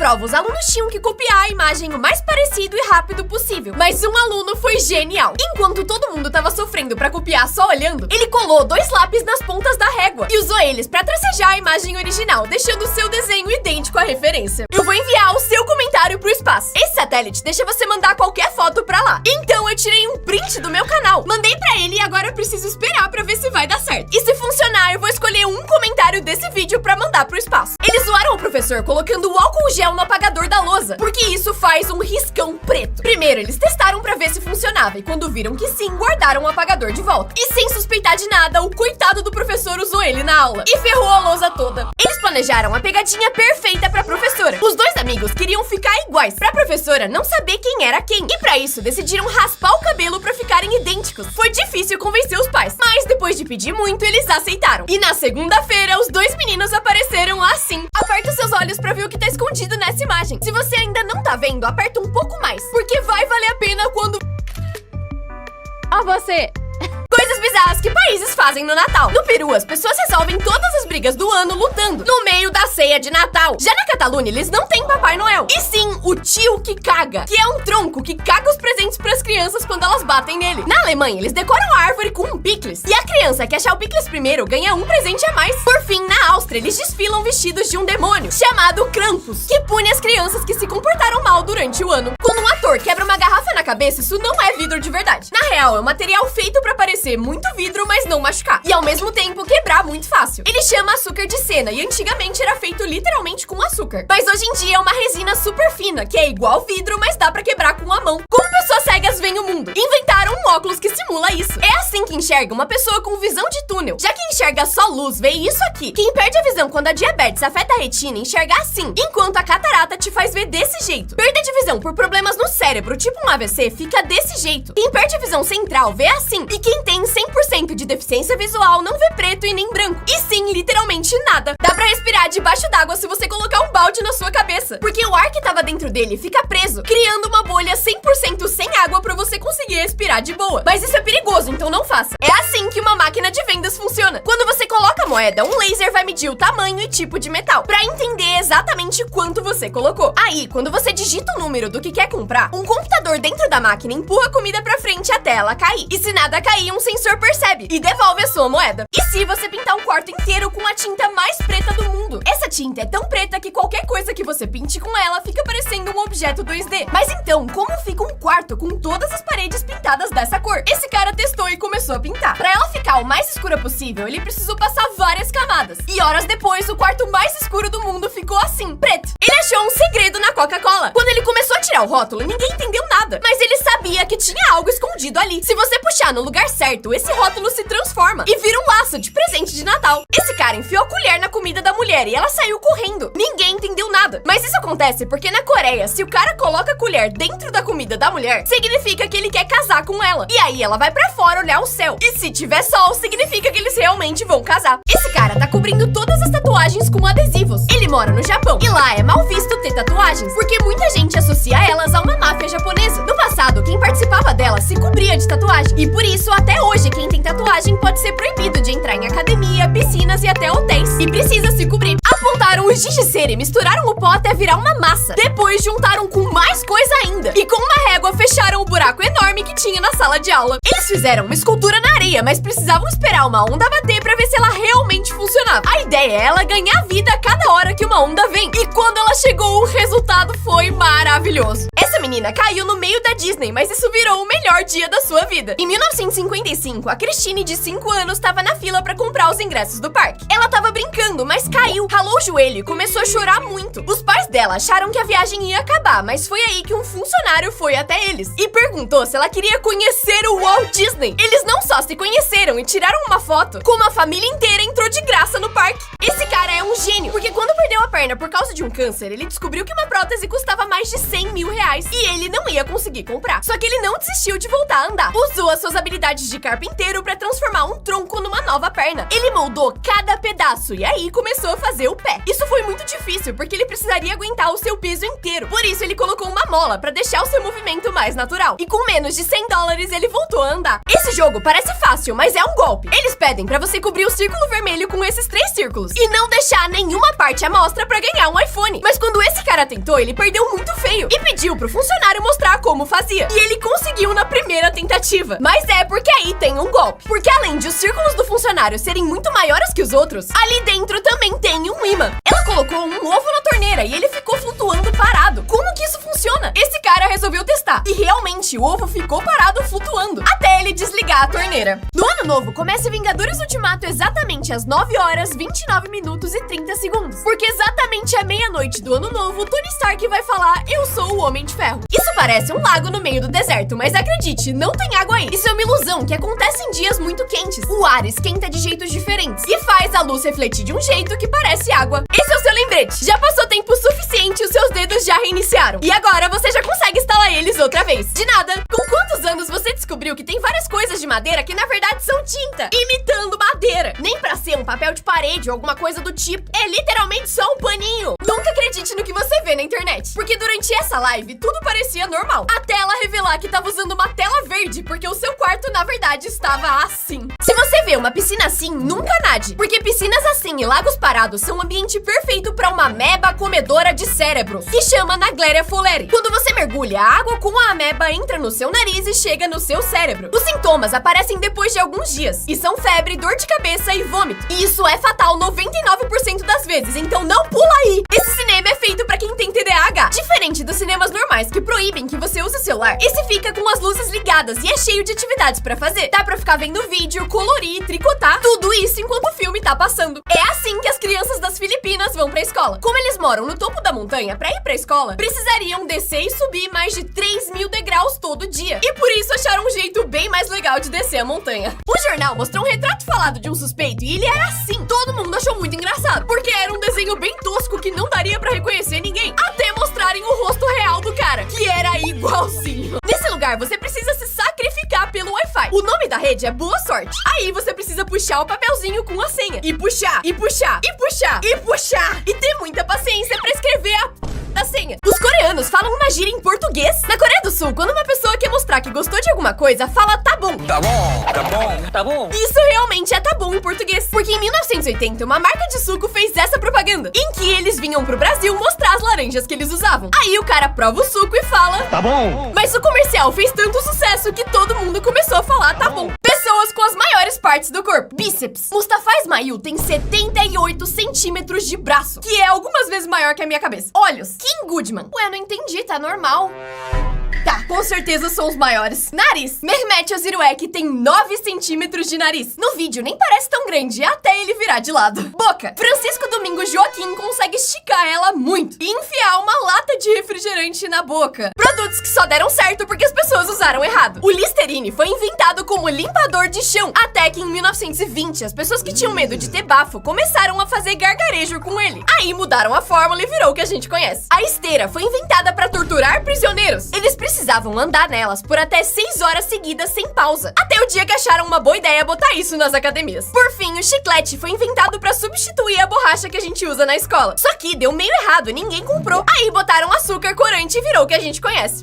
prova, os alunos tinham que copiar a imagem o mais parecido e rápido possível. Mas um aluno foi genial. Enquanto todo mundo tava sofrendo pra copiar só olhando, ele colou 2 lápis nas pontas da régua e usou eles pra tracejar a imagem original, deixando o seu desenho idêntico à referência. Eu vou enviar o seu comentário pro espaço. Esse satélite deixa você mandar qualquer foto pra lá. Então eu tirei um print do meu canal, mandei pra ele e agora eu preciso esperar pra ver se vai dar certo. E se funcionar, eu vou escolher um comentário desse vídeo pra mandar pro espaço. Eles zoaram o professor colocando o álcool gel no apagador da lousa, porque isso faz um riscão preto. Primeiro, eles testaram pra ver se funcionava e quando viram que sim, guardaram o apagador de volta. E sem suspeitar de nada, o coitado do professor usou ele na aula e ferrou a lousa toda. Eles planejaram a pegadinha perfeita pra professora. Os 2 amigos queriam ficar iguais, pra professora não saber quem era quem. E pra isso, decidiram raspar o cabelo pra ficarem idênticos. Foi difícil convencer os pais, mas depois de pedir muito, eles aceitaram. E na segunda-feira, os 2 meninos apareceram assim. Aperta os seus olhos pra ver o que tá escondido nessa imagem. Se você ainda não tá vendo, aperta um pouco mais, porque vai valer a pena quando... Ó você! Coisas bizarras que países fazem no Natal. No Peru, as pessoas resolvem todas as brigas do ano lutando no meio da ceia de Natal. Já na Catalunha, eles não têm Papai Noel, e sim o tio que caga, que é um tronco que caga os presentes pras crianças quando elas batem nele. Na Alemanha, eles decoram a árvore com um picles, e a criança que achar o picles primeiro ganha um presente a mais. Por fim, na Áustria, eles desfilam vestidos de um demônio, chamado Krampus, que pune as crianças que se comportaram mal durante o ano. Quando um ator quebra uma garrafa na cabeça, isso não é vidro de verdade. Na real, é um material feito pra parecer muito vidro, mas não machucar. E ao mesmo tempo quebrar muito fácil. Ele chama açúcar de cena e antigamente era feito literalmente com açúcar. Mas hoje em dia é uma resina super fina, que é igual vidro, mas dá pra quebrar com a mão. Como pessoas cegas veem o mundo? Inventaram um óculos que simula isso. É assim que enxerga uma pessoa com visão de túnel. Já que enxerga só luz, vê isso aqui. Quem perde a visão quando a diabetes afeta a retina, enxerga assim, enquanto a catarata te faz ver desse jeito. Perda de visão por problemas no cérebro, tipo um AVC, fica desse jeito. Quem perde a visão central vê assim. E quem tem 100% de deficiência visual não vê preto e nem branco. E sim, literalmente nada. Dá pra respirar debaixo d'água se você colocar um balde na sua cabeça, porque o ar que tava dentro dele fica preso, criando uma bolha 100% sem água pra você conseguir respirar de boa. Mas isso é perigoso, então não faça. É assim que uma máquina de vendas funciona. Quando você coloca a moeda, um laser vai medir o tamanho e tipo de metal, pra entender exatamente quanto você colocou. Aí, quando você digita o número do que quer comprar, um computador dentro da máquina empurra a comida pra frente até ela cair. E se nada cair, um sensor percebe e devolve a sua moeda. E se você pintar um quarto inteiro com a tinta mais preta do mundo? Essa tinta é tão preta que qualquer coisa que você pinte com ela fica parecendo um objeto 2D. Mas então, como fica um quarto com todas as paredes pintadas dessa cor? Esse cara testou e começou a pintar. Pra ela ficar o mais escura possível, ele precisou passar várias camadas. E horas depois, o quarto mais escuro do mundo ficou assim, preto. Ele achou um segredo na Coca-Cola. Quando ele começou a tirar o rótulo, ninguém entendeu nada. Mas ele sabia que tinha algo escondido ali. Se você puxar no lugar certo, esse rótulo se transforma e vira um laço de presente de Natal. Esse cara enfiou a colher na comida da mulher e ela saiu correndo. Ninguém entendeu nada. Mas isso acontece porque na Coreia, se o cara coloca a colher dentro da comida da mulher, significa que ele quer casar com ela. E aí ela vai pra fora olhar o céu. E se tiver sol, significa que eles realmente vão casar. Esse cara tá cobrindo todas as tatuagens com adesivos. Ele mora no Japão e lá é mal visto ter tatuagens, porque muita gente associa elas a uma máfia japonesa. No passado, quem participava delas se cobria de tatuagem. E por isso, até hoje, quem tem tatuagem pode ser proibido de entrar em academia, piscinas e até hotéis. E precisa se cobrir. Apontaram o giz de cera e misturaram o pó até virar uma massa. Depois juntaram com mais coisa ainda. E com uma régua fecharam o buraco enorme que tinha na sala de aula. Eles fizeram uma escultura na areia, mas precisavam esperar uma onda bater pra ver se ela realmente funcionava. A ideia é ela ganhar vida a cada hora que uma onda vem. E quando ela chegou, o resultado foi maravilhoso. Essa menina caiu no meio da Disney, mas isso virou o melhor dia da sua vida. Em 1955, a Christine, de 5 anos, estava na fila pra comprar os ingressos do parque. Ela tava brincando, mas caiu, ralou o joelho e começou a chorar muito. Os pais dela acharam que a viagem ia acabar, mas foi aí que um funcionário foi até eles e perguntou se ela queria conhecer o Walt Disney. Eles não só se conheceram e tiraram uma foto, como a família inteira entrou de graça no parque. Esse cara é um gênio, porque quando perdeu a perna por causa de um câncer, ele descobriu que uma prótese custava mais de 100 mil reais. e ele não ia conseguir comprar. Só que ele não desistiu de voltar a andar. Usou as suas habilidades de carpinteiro pra transformar um tronco numa nova perna. Ele moldou cada pedaço e aí começou a fazer o pé. Isso foi muito difícil, porque ele precisaria aguentar o seu peso inteiro. Por isso, ele colocou uma mola pra deixar o seu movimento mais natural. E com menos de $100, ele voltou a andar. Esse jogo parece fácil, mas é um golpe. Eles pedem pra você cobrir o círculo vermelho com esses 3 círculos e não deixar nenhuma parte à mostra pra ganhar um iPhone. Mas quando esse cara tentou, ele perdeu muito feio e pediu pro funcionário mostrar como fazia. E ele conseguiu na primeira tentativa. Mas é porque aí tem um golpe. Porque além de os círculos do funcionário serem muito maiores que os outros, ali dentro também tem um imã. Ela colocou um ovo na torneira e ele ficou flutuando parado. Como que isso funciona? Esse cara resolveu testar e realmente o ovo ficou parado flutuando até ele desligar a torneira. No ano novo, comece Vingadores Ultimato exatamente às 9 horas, 29 minutos e 30 segundos. Porque exatamente à meia-noite do ano novo, Tony Stark vai falar: eu sou o Homem de Ferro. Isso parece um lago no meio do deserto, mas acredite, não tem água aí. Isso é uma ilusão que acontece em dias muito quentes. O ar esquenta de jeitos diferentes e faz a luz refletir de um jeito que parece água. Esse é o seu lembrete. Já passou tempo suficiente, os seus dedos já reiniciaram. E agora você já consegue instalar eles outra vez. De nada. Com quantos anos você descobriu que tem várias coisas de madeira que na verdade são tinta, imitando madeira? Nem pra ser um papel de parede ou alguma coisa do tipo. É literalmente só um paninho. Nunca acredite no que você vê na internet, porque durante essa live tudo parecia normal, até ela revelar que tava usando uma tela verde, porque o seu quarto na verdade estava assim. Se você vê uma piscina assim, nunca nade, porque piscinas assim e lagos parados são um ambiente perfeito para uma ameba comedora de cérebros, que chama Naegleria fowleri. Quando você mergulha, a água com a ameba entra no seu nariz e chega no seu cérebro. Os sintomas aparecem depois de alguns dias, e são febre, dor de cabeça e vômito. E isso é fatal 99% das vezes, então não pula aí! Esse cinema é feito pra quem tem TDAH. Diferente dos cinemas normais que proíbem que você use o celular, esse fica com as luzes ligadas e é cheio de atividades pra fazer. Dá pra ficar vendo vídeo, colorir, tricotar, tudo isso enquanto o filme tá passando. É assim que as crianças das Filipinas vão pra escola. Como eles moram no topo da montanha, pra ir pra escola, precisariam descer e subir mais de 3.000 degraus todo dia. E por isso acharam um jeito bem mais legal de descer a montanha. O jornal mostrou um retrato falado de um suspeito e ele era assim. Todo mundo achou muito engraçado, porque era um desenho bem tosco que não daria pra reconhecer ninguém, até mostrarem o rosto real do cara, que era igualzinho. Nesse lugar, você precisa se sacrificar pelo Wi-Fi. O nome da rede é Boa Sorte. Aí você precisa puxar o papelzinho com a senha. E puxar, e puxar, e puxar, e puxar. E ter muita paciência pra escrever a senha. Os coreanos falam uma gíria em português. Na Coreia do Sul, quando uma pessoa quer mostrar que gostou de alguma coisa, fala tá bom. Tá bom, tá bom, tá bom. Isso realmente é tá bom em português. Porque em 1980, uma marca de suco fez essa propaganda, em que eles vinham pro Brasil mostrar as laranjas que eles usavam. Aí o cara prova o suco e fala Tá bom. Mas o comercial fez tanto sucesso que todo mundo começou a falar tá bom. Pessoas com as maiores partes do corpo. Bíceps. Mustafa Ismail tem 78 centímetros de braço, que é algumas vezes maior que a minha cabeça. Olhos. Kim Goodman. Ué, não entendi, tá normal. Tá, com certeza são os maiores. Nariz. Mehmet Özilek tem 9 centímetros de nariz. No vídeo nem parece tão grande, até ele virar de lado. Boca. Francisco Domingos Joaquim consegue esticar ela muito e enfiar uma lata de refrigerante na boca. Produtos que só deram certo porque as pessoas usaram errado. O Listerine foi inventado como limpador de chão, até que em 1920 as pessoas que tinham medo de ter bafo começaram a fazer gargarejo com ele. Aí mudaram a fórmula e virou o que a gente conhece. A esteira foi inventada para torturar prisioneiros. Eles precisavam andar nelas por até 6 horas seguidas sem pausa, até o dia que acharam uma boa ideia botar isso nas academias. Por fim, o chiclete foi inventado pra substituir a borracha que a gente usa na escola. Só que deu meio errado, ninguém comprou. Aí botaram açúcar, corante e virou o que a gente conhece.